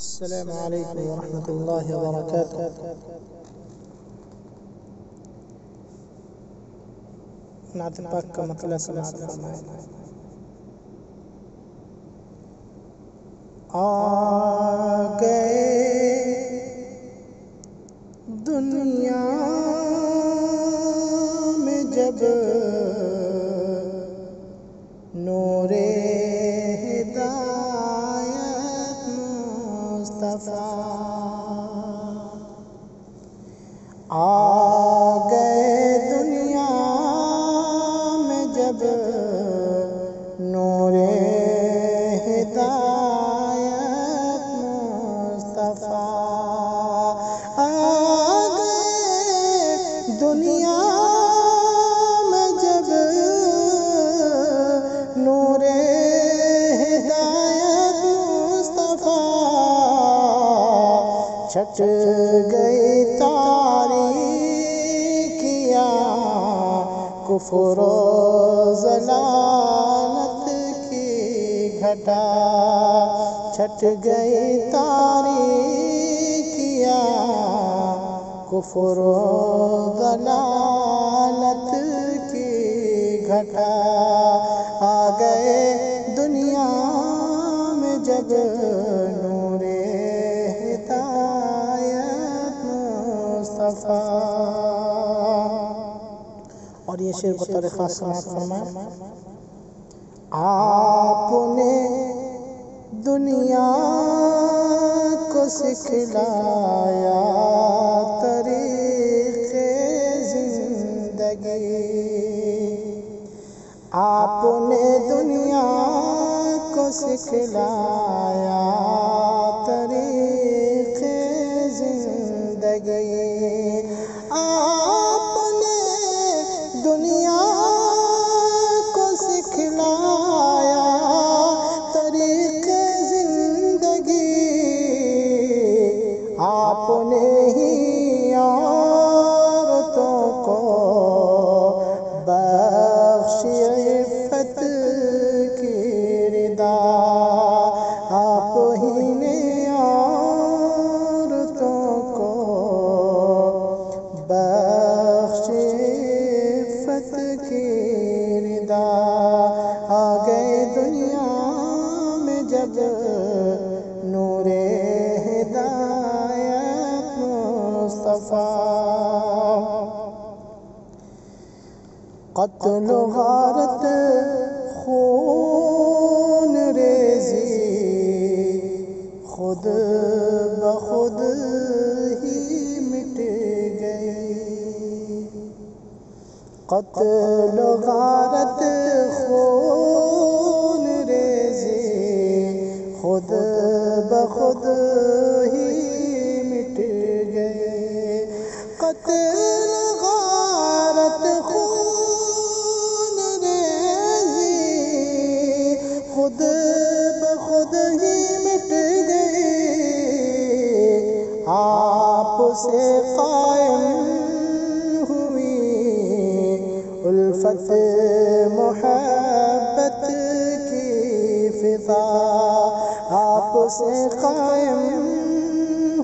السلام عليكم ورحمة الله وبركاته. نعت پاک کا مطلع سماعت فرمائیں. آ گئے دنیا میں جب نور ہدایت مصطفیٰ، آ گئے دنیا میں جب نور ہدایت مصطفیٰ، آ گئے دنیا میں جب نور ہدایت مصطفیٰ، چھٹ گئی تاریکیاں کفر و ضلالت کی گھٹا، چھٹ گئی تاریکیاں کفر و ضلالت کی گھٹا، آ گئے دنیا میں جب نور ہدایت مصطفیٰ. اور یہ شعر بطور خاص سماعت فرمائیں. آپ نے دنیا کو سکھلایا طریق زندگی، آپ نے دنیا کو سکھلایا طریق زندگی، آپ نے دنیا کو سکھلایا طریق زندگی، آپ نے ہی عورتوں کو بخشی عفت کی ردا، آپ ہی نے عورتوں کو بخشی عفت کی ردا، آ گئے دنیا میں جب نور ہدایت مصطفیٰ. قتل و غارت خون ریزی خود بخود ہی مٹ گئی، قتل و غارت خون ریزی خود بخود ہی مٹ گئی، قتل غارت خون ریزی خود بخود ہی مٹ گئی، آپ سے قائم ہوئی الفت محبت کی فضا، آپ سے قائم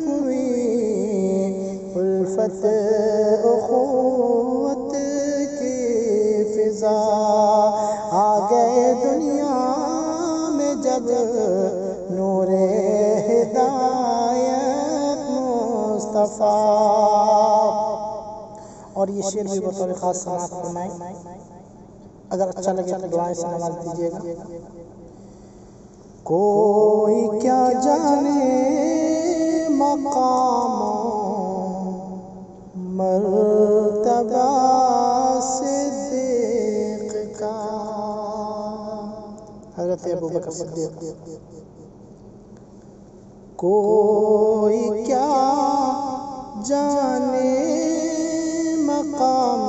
ہوئی الفت اخوت کی فضا، آ گئے دنیا میں جب نور ہدایت مصطفیٰ. اور یہ شعر بھی بطور خاص سماعت فرمائیں. اگر اچھا لگے تو دعائیں سے نواز دیجیے گا. کوئی کیا جانے مقام مرتبہ صدیق کا، حضرت ابوبکر صدیق. کوئی کیا جانے مقام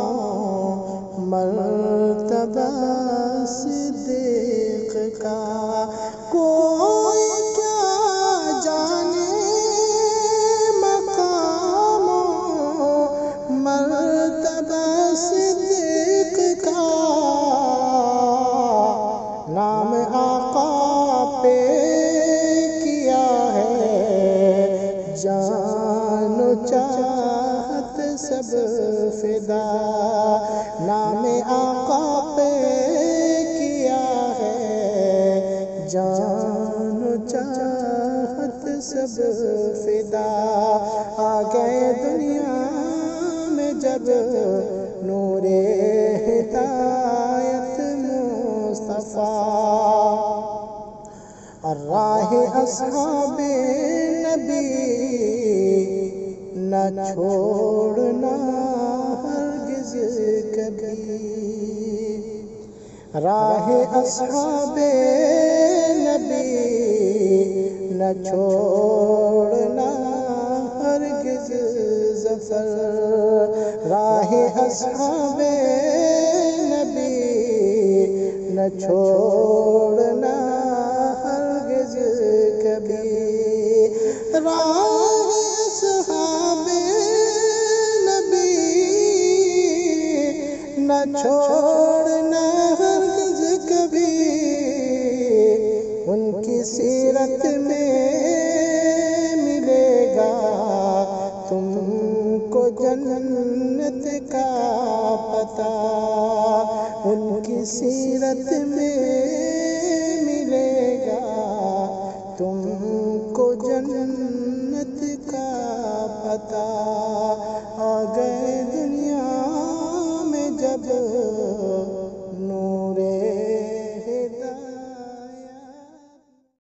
مرتبہ صدیق کا، کوئی کیا جانے مقام مرتبہ صدیق کا، نام آقا پہ کیا ہے سب فدا، نام آقا پہ کیا ہے جان و چاہت سب فدا، آ گئے دنیا میں جب نور ہدایت مصطفیٰ، اور راہ اصحاب نبی نہ چھوڑنا ہرگز کبھی، راہ اصحاب نبی نہ چھوڑنا ہرگز ظفر، راہ اصحاب نبی نہ چھوڑنا ہرگز کبھی، راہ اصحاب نبی نہ چھوڑنا ہرگز کبھی، ان کی سیرت میں ملے گا تم کو جنت کا پتہ، ان کی سیرت میں ملے گا تم کو جنت کا پتہ، آ گئے دنیا میں جب